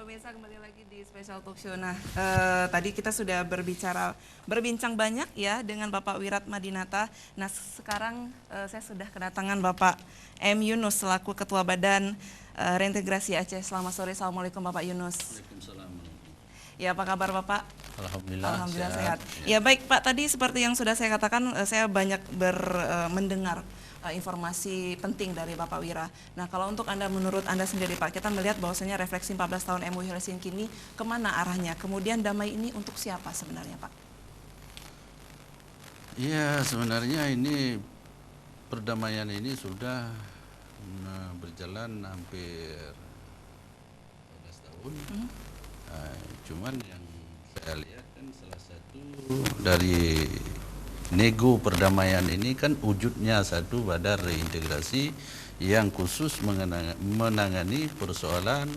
pemirsa, kembali lagi di Special Talk Show. Nah, tadi kita sudah berbincang banyak ya dengan Bapak Wiratmadinata. Nah, sekarang saya sudah kedatangan Bapak M. Yunus selaku Ketua Badan Reintegrasi Aceh. Selamat sore, Assalamualaikum Bapak Yunus. Waalaikumsalam. Ya, apa kabar Bapak? Alhamdulillah Sehat. Ya baik Pak, tadi seperti yang sudah saya katakan, saya banyak mendengar informasi penting dari Bapak Wira. Nah, kalau untuk menurut Anda sendiri Pak, kita melihat bahwasanya refleksi 14 tahun MUI Helsinki ini kemana arahnya? Kemudian damai ini untuk siapa sebenarnya Pak? Iya, sebenarnya ini perdamaian ini sudah berjalan hampir 14 tahun. Cuman yang saya lihat kan salah satu dari nego perdamaian ini kan wujudnya satu badan reintegrasi yang khusus menangani persoalan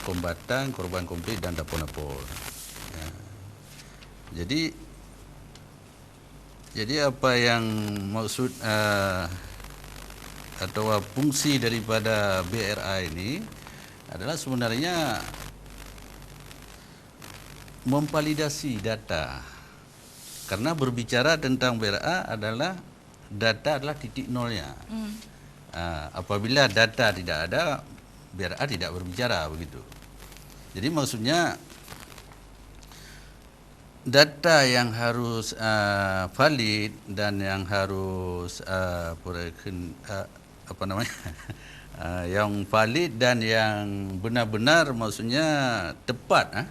kombatan, korban konflik dan dapur-dapur. Ya. Jadi apa yang maksud atau fungsi daripada BRA ini adalah sebenarnya memvalidasi data. Karena berbicara tentang BRA adalah data adalah titik nolnya. Apabila data tidak ada, BRA tidak berbicara begitu. Jadi maksudnya data yang harus valid dan yang harus yang valid dan yang benar-benar maksudnya tepat.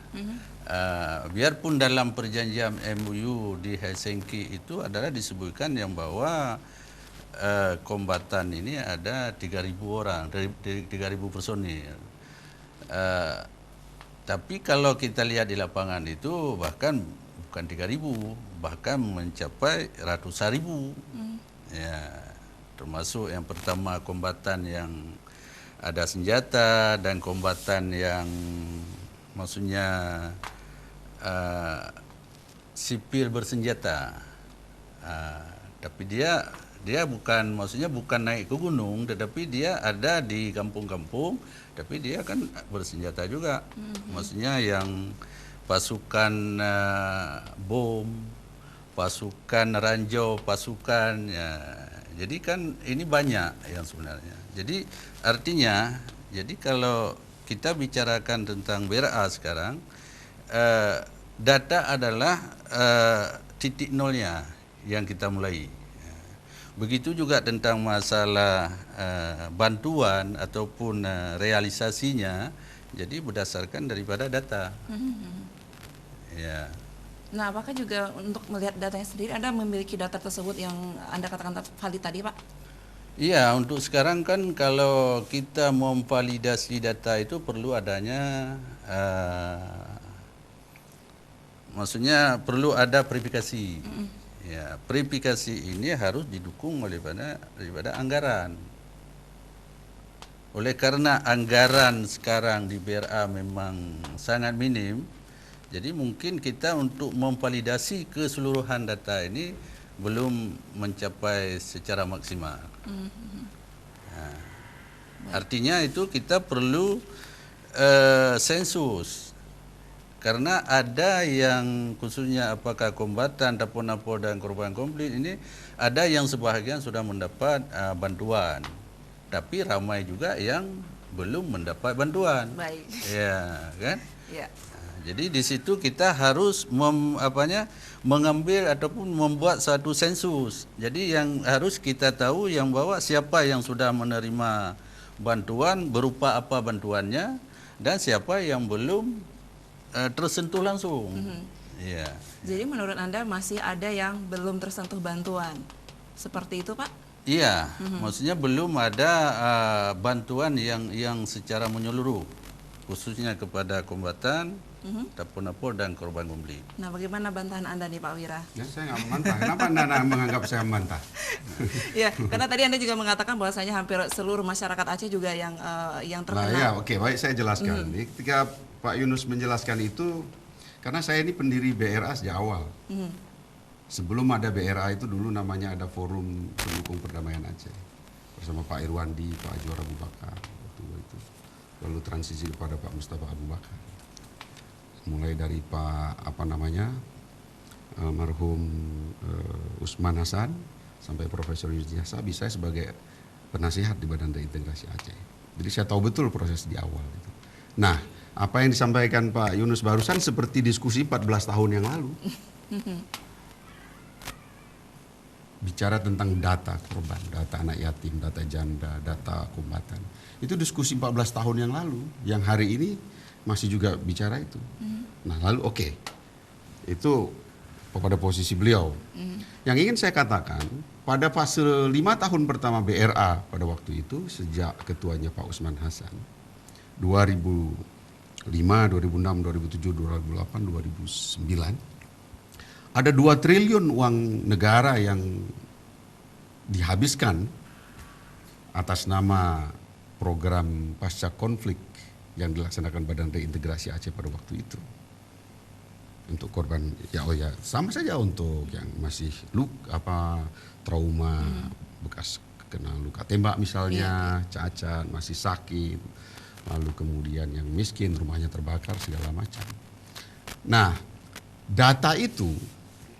Biarpun dalam perjanjian MOU di Helsinki itu adalah disebutkan yang bahwa kombatan ini ada 3.000 orang, 3.000 personil. Tapi kalau kita lihat di lapangan itu bahkan bukan 3.000, bahkan mencapai ratusan ribu. Ya, termasuk yang pertama kombatan yang ada senjata dan kombatan yang maksudnya sipil bersenjata, tapi dia bukan maksudnya bukan naik ke gunung, tetapi dia ada di kampung-kampung, tapi dia kan bersenjata juga, maksudnya yang pasukan bom, pasukan ranjau, pasukan ya. Jadi kan ini banyak yang sebenarnya. Jadi artinya, jadi kalau kita bicarakan tentang BRA sekarang, data adalah titik nolnya yang kita mulai. Begitu juga tentang masalah bantuan ataupun realisasinya, jadi berdasarkan daripada data. Ya. Nah, apakah juga untuk melihat datanya sendiri, Anda memiliki data tersebut yang Anda katakan valid tadi Pak? Iya, untuk sekarang kan kalau kita memvalidasi data itu perlu adanya maksudnya perlu ada verifikasi. Ya, verifikasi ini harus didukung daripada anggaran. Oleh karena anggaran sekarang di BRA memang sangat minim, jadi mungkin kita untuk memvalidasi keseluruhan data ini belum mencapai secara maksimal. Artinya itu kita perlu sensus. Karena ada yang khususnya apakah kombatan, dapur-dapur dan korban konflik ini ada yang sebahagian sudah mendapat bantuan, tapi ramai juga yang belum mendapat bantuan. Baik. Ya, kan? Ya. Jadi di situ kita harus mengambil ataupun membuat satu sensus. Jadi yang harus kita tahu yang bahwa siapa yang sudah menerima bantuan, berupa apa bantuannya, dan siapa yang belum tersentuh langsung. Ya. Jadi menurut Anda masih ada yang belum tersentuh bantuan, seperti itu Pak? Iya, maksudnya belum ada bantuan yang secara menyeluruh, khususnya kepada kombatan, dapur-dapur dan korban konflik. Nah, bagaimana bantahan Anda nih Pak Wira? Ya, saya nggak membantah. Kenapa Anda menganggap saya membantah? Ya, karena tadi Anda juga mengatakan bahwasanya hampir seluruh masyarakat Aceh juga yang terkena. Nah, ya, oke, baik, saya jelaskan. Ketika Pak Yunus menjelaskan itu, karena saya ini pendiri BRA sejak awal. Sebelum ada BRA itu dulu namanya ada Forum Pendukung Perdamaian Aceh bersama Pak Irwandi, Pak Ajwar Abu Bakar waktu itu. Lalu transisi kepada Pak Mustafa Abu Bakar. mulai dari Pak almarhum Usman Hasan sampai Profesor Yusni Sabi, saya sebagai penasihat di Badan Reintegrasi Aceh. Jadi saya tahu betul proses di awal itu. Nah, apa yang disampaikan Pak Yunus barusan seperti diskusi 14 tahun yang lalu. Bicara tentang data korban, data anak yatim, data janda, data kombatan. Itu diskusi 14 tahun yang lalu, yang hari ini masih juga bicara itu. Nah, lalu itu pada posisi beliau. Yang ingin saya katakan, pada fase 5 tahun pertama BRA pada waktu itu, sejak ketuanya Pak Usman Hasan, 2005, 2006, 2007, 2008, 2009, ada 2 triliun uang negara yang dihabiskan atas nama program pasca konflik yang dilaksanakan Badan Reintegrasi Aceh pada waktu itu. Untuk korban sama saja untuk yang masih trauma bekas kena luka tembak misalnya, cacat, masih sakit, lalu kemudian yang miskin rumahnya terbakar segala macam. Nah, data itu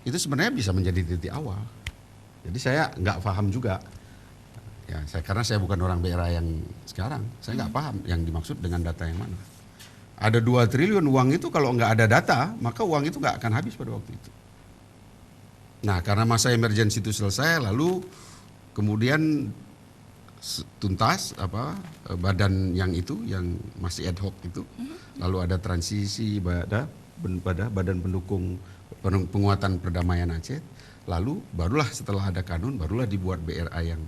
sebenarnya bisa menjadi titik awal. Jadi saya nggak paham juga. Ya, karena saya bukan orang BRA yang sekarang, saya nggak paham yang dimaksud dengan data yang mana. Ada 2 triliun uang itu, kalau nggak ada data, maka uang itu nggak akan habis pada waktu itu. Nah, karena masa emergensi itu selesai, lalu kemudian tuntas badan yang masih ad hoc itu, lalu ada transisi badan pendukung penguatan perdamaian Aceh, lalu barulah setelah ada kanun, barulah dibuat BRA yang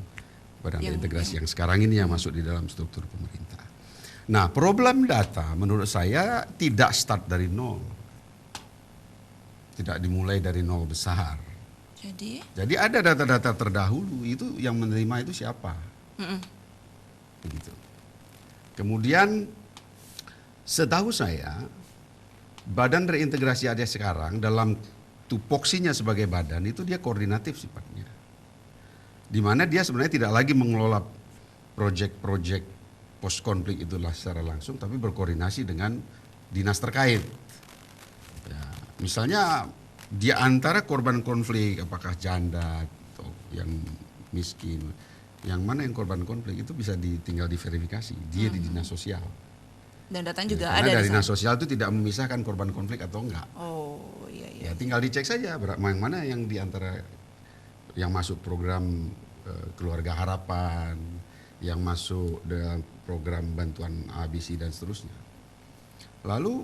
Badan Integrasi yang sekarang ini yang masuk di dalam struktur pemerintah. Nah, problem data menurut saya tidak start dari nol. Tidak dimulai dari nol besar. Jadi ada data-data terdahulu, itu yang menerima itu siapa? Begitu. Kemudian setahu saya Badan Reintegrasi Aceh sekarang dalam tupoksinya sebagai badan itu dia koordinatif sifatnya. Di mana dia sebenarnya tidak lagi mengelola proyek-proyek post konflik itulah secara langsung, tapi berkoordinasi dengan dinas terkait. Ya, misalnya di antara korban konflik, apakah janda atau yang miskin, yang mana yang korban konflik itu bisa tinggal diverifikasi, dia di dinas sosial. Dan datanya juga karena ada. Karena dari dinas sosial itu tidak memisahkan korban konflik atau enggak. Oh iya. Ya tinggal dicek saja yang mana yang di antara yang masuk program Keluarga Harapan, yang masuk dalam program bantuan ABC dan seterusnya. Lalu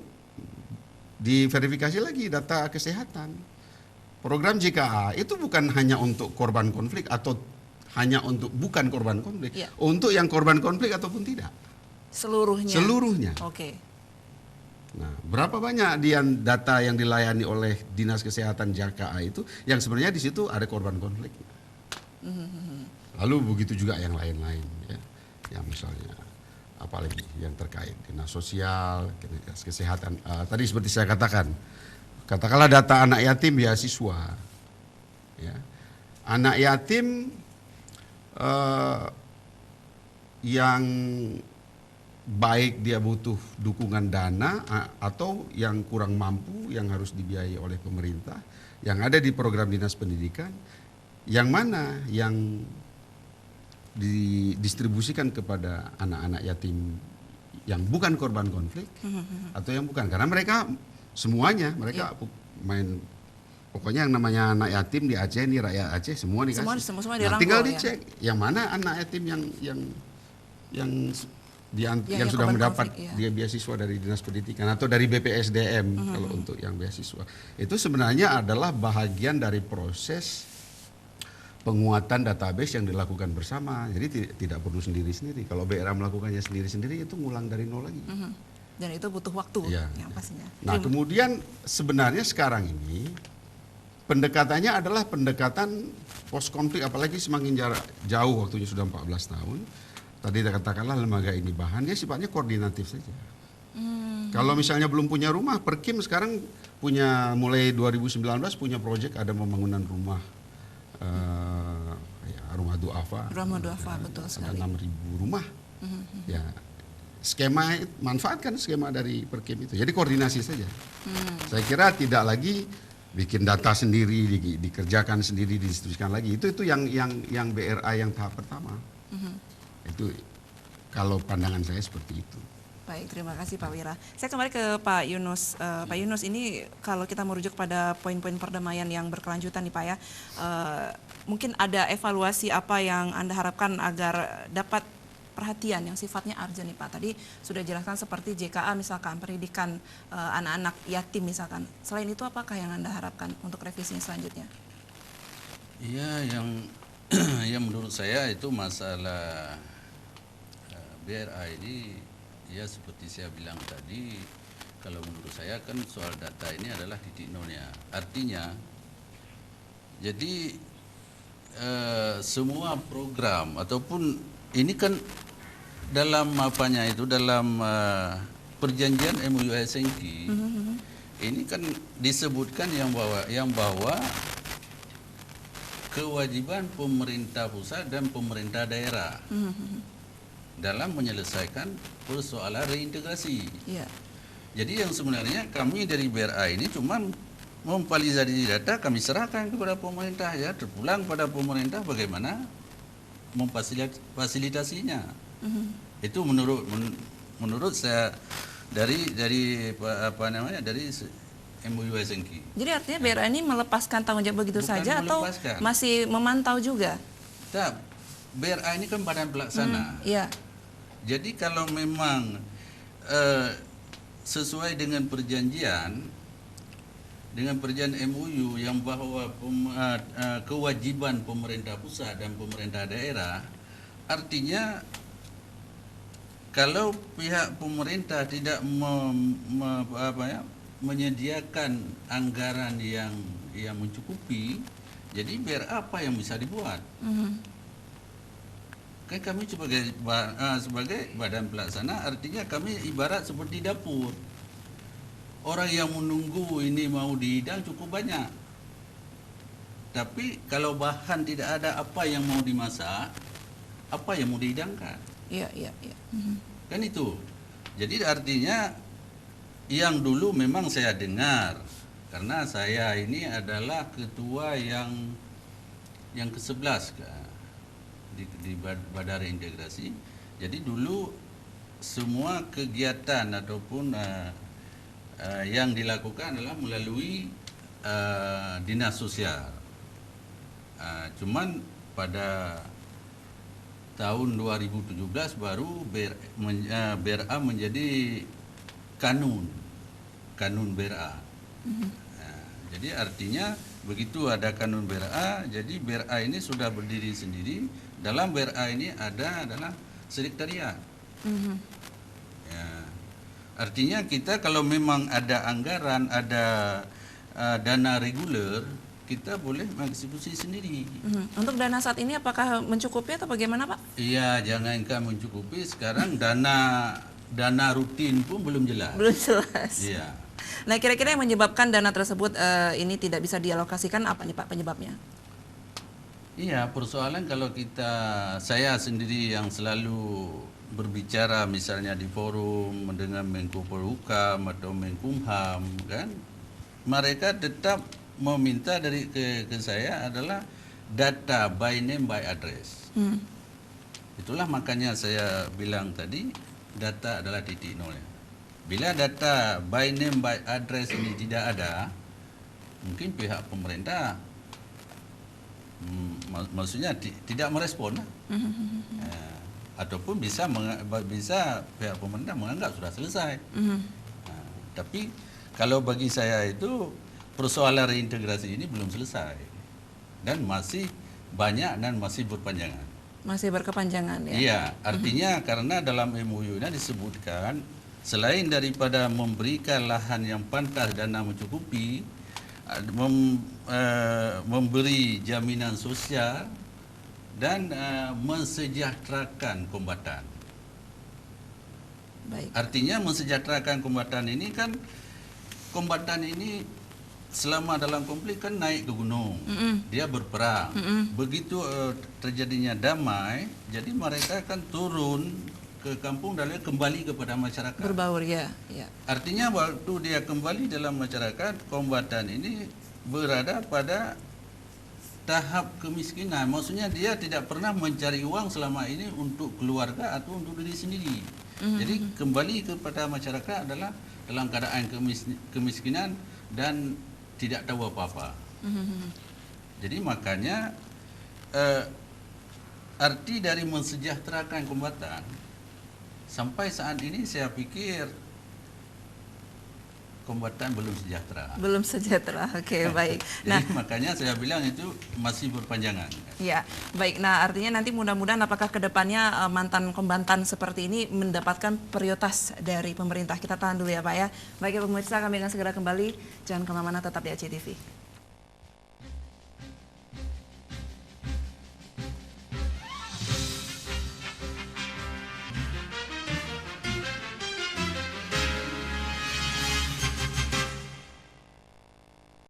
diverifikasi lagi data kesehatan. Program JKA itu bukan hanya untuk korban konflik atau hanya untuk bukan korban konflik, untuk yang korban konflik ataupun tidak. Seluruhnya. Oke. Nah, berapa banyak data yang dilayani oleh Dinas Kesehatan JKA itu yang sebenarnya di situ ada korban konflik. Lalu begitu juga yang lain-lain ya. Yang misalnya apalagi yang terkait dinas sosial, dinas kesehatan. Tadi seperti saya katakanlah data anak yatim beasiswa. Ya. Anak yatim yang baik dia butuh dukungan dana atau yang kurang mampu yang harus dibiayai oleh pemerintah, yang ada di program dinas pendidikan, yang mana yang didistribusikan kepada anak-anak yatim yang bukan korban konflik atau yang bukan, karena mereka semuanya pokoknya yang namanya anak yatim di Aceh ini, rakyat Aceh semua dikasih. Semua nah, tinggal dicek yang mana anak yatim yang sudah mendapat dia beasiswa dari Dinas Pendidikan atau dari BPSDM kalau untuk yang beasiswa. Itu sebenarnya adalah bahagian dari proses penguatan database yang dilakukan bersama. Jadi tidak perlu sendiri-sendiri. Kalau BRA melakukannya sendiri-sendiri itu ngulang dari nol lagi. Dan itu butuh waktu yang pastinya. Nah, kemudian sebenarnya sekarang ini pendekatannya adalah pendekatan post konflik, apalagi semakin jauh waktunya sudah 14 tahun. Tadi katakanlah lembaga ini dia sifatnya koordinatif saja. Kalau misalnya belum punya rumah, Perkim sekarang mulai 2019 punya proyek ada pembangunan rumah rumah duafa. Rumah duafa betul sekali. Ada 6.000 rumah. Ya, manfaatkan skema dari Perkem itu. Jadi koordinasi saja. Saya kira tidak lagi bikin data sendiri, dikerjakan sendiri, didistribusikan lagi. Itu yang BRA yang tahap pertama. Itu kalau pandangan saya seperti itu. Baik, terima kasih Pak Wira. Saya kembali ke Pak Yunus. Pak Yunus, ini kalau kita merujuk pada poin-poin perdamaian yang berkelanjutan nih Pak ya, mungkin ada evaluasi apa yang Anda harapkan agar dapat perhatian yang sifatnya urgent nih Pak. Tadi sudah jelaskan seperti JKA misalkan, pendidikan anak-anak yatim misalkan. Selain itu apakah yang Anda harapkan untuk revisinya selanjutnya? Iya, yang menurut saya itu masalah BRA ini, ya seperti saya bilang tadi, kalau menurut saya kan soal data ini adalah titik nolnya. Artinya, jadi semua program ataupun ini kan dalam dalam perjanjian MOU Helsinki, ini kan disebutkan yang bahwa kewajiban pemerintah pusat dan pemerintah daerah dalam menyelesaikan persoalan reintegrasi. Iya. Jadi yang sebenarnya kami dari BRA ini cuma memvalidasi data, kami serahkan kepada pemerintah, ya terpulang pada pemerintah bagaimana memfasilitasinya. Itu menurut saya dari MOU Helsinki. Jadi artinya BRA ini melepaskan tanggung jawab begitu Bukan saja melepaskan. atau masih memantau juga? Nah, BRA ini kan badan pelaksana. Iya. Jadi kalau memang sesuai dengan perjanjian MOU yang bahwa kewajiban pemerintah pusat dan pemerintah daerah, artinya kalau pihak pemerintah tidak menyediakan anggaran yang mencukupi, jadi BRA apa yang bisa dibuat? Kan kami sebagai badan pelaksana, artinya kami ibarat seperti dapur. Orang yang menunggu ini mau dihidang cukup banyak. Tapi kalau bahan tidak ada apa yang mau dimasak, apa yang mau dihidangkan? Iya. Kan itu. Jadi artinya yang dulu memang saya dengar, karena saya ini adalah ketua yang ke-11 di Badan Reintegrasi. Jadi dulu semua kegiatan ataupun yang dilakukan adalah melalui dinas sosial. Cuman pada tahun 2017 baru BRA menjadi kanun BRA. Jadi artinya begitu ada kanun BRA, jadi BRA ini sudah berdiri sendiri. Dalam BRA ini adalah sekretariat. Ya. Artinya kita kalau memang ada anggaran, ada dana reguler, kita boleh mengeksekusi sendiri. Untuk dana saat ini apakah mencukupi atau bagaimana Pak? Iya, jangankan mencukupi, sekarang dana rutin pun belum jelas. Belum jelas. Iya. Nah, kira-kira yang menyebabkan dana tersebut ini tidak bisa dialokasikan apa nih Pak penyebabnya? Iya, persoalan kalau saya sendiri yang selalu berbicara misalnya di forum dengan Menko Polhukam atau Menkumham, kan, mereka tetap meminta ke saya adalah data by name by address. Itulah makanya saya bilang tadi data adalah titik nolnya. Bila data by name by address ini tidak ada, mungkin pihak pemerintah maksudnya tidak merespon, ataupun bisa pihak pemerintah menganggap sudah selesai. Tapi kalau bagi saya itu persoalan reintegrasi ini belum selesai dan masih banyak dan masih berpanjangan. Masih berkepanjangan ya? Iya, artinya karena dalam MOU ini disebutkan selain daripada memberikan lahan yang pantas dan mencukupi, memberi jaminan sosial dan mensejahterakan kombatan. Baik. Artinya mensejahterakan kombatan ini kan, kombatan ini selama dalam konflik kan naik ke gunung, dia berperang. Begitu terjadinya damai, jadi mereka kan turun ke kampung dan dia kembali kepada masyarakat. Berbaur ya, ya. Artinya waktu dia kembali dalam masyarakat, kombatan ini berada pada tahap kemiskinan. Maksudnya dia tidak pernah mencari uang selama ini untuk keluarga atau untuk diri sendiri. Jadi kembali kepada masyarakat adalah dalam keadaan kemiskinan dan tidak tahu apa-apa. Jadi makanya arti dari mensejahterakan kombatan sampai saat ini saya pikir kombatan belum sejahtera. Belum sejahtera, oke, baik. Jadi makanya saya bilang itu masih berpanjangan. Ya, baik. Nah, artinya nanti mudah-mudahan apakah kedepannya mantan kombatan seperti ini mendapatkan prioritas dari pemerintah. Kita tahan dulu ya Pak ya. Baik ya pemirsa, kami akan segera kembali. Jangan kemana-mana, tetap di ACTV.